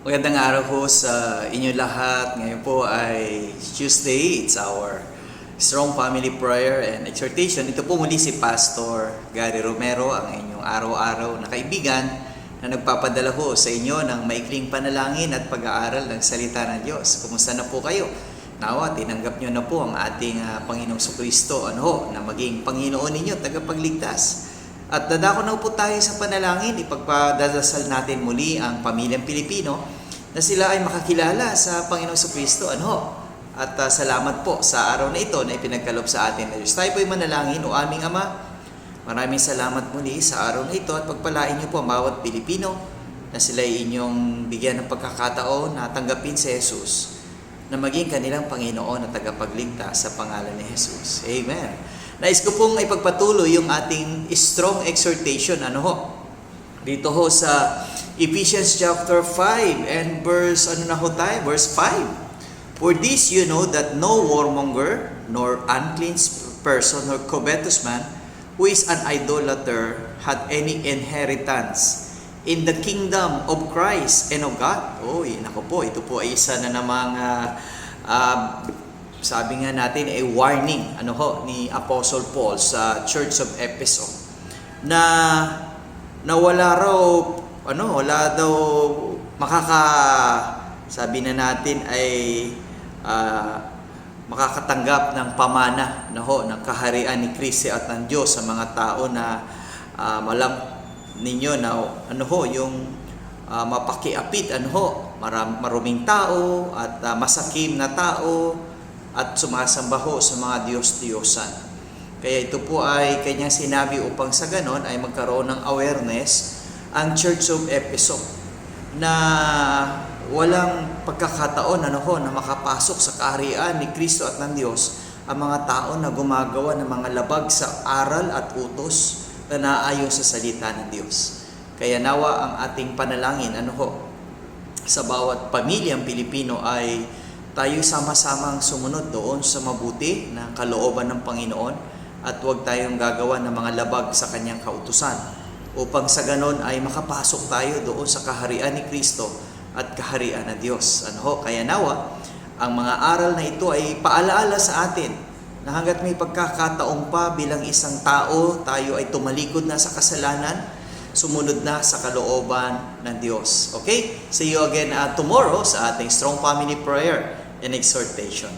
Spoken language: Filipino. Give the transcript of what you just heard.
Magandang araw po sa inyo lahat. Ngayon po ay Tuesday. It's our Strong Family Prayer and Exhortation. Ito po muli si Pastor Gary Romero, ang inyong araw-araw na kaibigan na nagpapadala po sa inyo ng maikling panalangin at pag-aaral ng salita ng Diyos. Kumusta na po kayo? Nawa, tinanggap nyo na po ang ating Panginoong Kristo na maging Panginoon ninyo, tagapagligtas. At dadako na po tayo sa panalangin, ipagpadadasal natin muli ang pamilyang Pilipino na sila ay makakilala sa Panginoong Kristo. At salamat po sa araw na ito na ipinagkaloob sa atin na Diyos. Tayo po'y manalangin. O aming Ama, maraming salamat muli sa araw na ito at pagpalain niyo po ang bawat Pilipino na sila ay inyong bigyan ng pagkakataon na tanggapin si Jesus na maging kanilang Panginoon at tagapagligtas sa pangalan ni Jesus. Amen. Nais ko pong ipagpatuloy yung ating strong exhortation. Dito sa Ephesians chapter 5 and verse, verse 5. For this you know that no warmonger, nor unclean person, nor covetous man, who is an idolater, had any inheritance in the kingdom of Christ and of God. Ito po ay isa na namang sabi nga natin ay warning ni Apostle Paul sa Church of Ephesus na wala daw sabi na natin ay makakatanggap ng pamana ng kaharian ni Kristo at ng Diyos sa mga tao na malam ninyo na yung mapakiapit maruming tao at masakim na tao at sumasamba sa mga Diyos-Diyosan. Kaya ito po ay kanyang sinabi upang sa ganon ay magkaroon ng awareness ang Church of Ephesus na walang pagkakataon na makapasok sa kaharian ni Kristo at ng Diyos ang mga tao na gumagawa ng mga labag sa aral at utos na naayon sa salita ng Diyos. Kaya nawa ang ating panalangin sa bawat pamilyang Pilipino ay tayo sama-samang sumunod doon sa mabuti na kalooban ng Panginoon at huwag tayong gagawa ng mga labag sa kanyang kautusan upang sa ganon ay makapasok tayo doon sa kaharian ni Kristo at kaharian ng Diyos. Kaya nawa, ang mga aral na ito ay paalaala sa atin na hanggat may pagkakataong pa bilang isang tao, tayo ay tumalikod na sa kasalanan, sumunod na sa kalooban ng Diyos. Okay? See you again tomorrow sa ating Strong Family Prayer and Exhortation.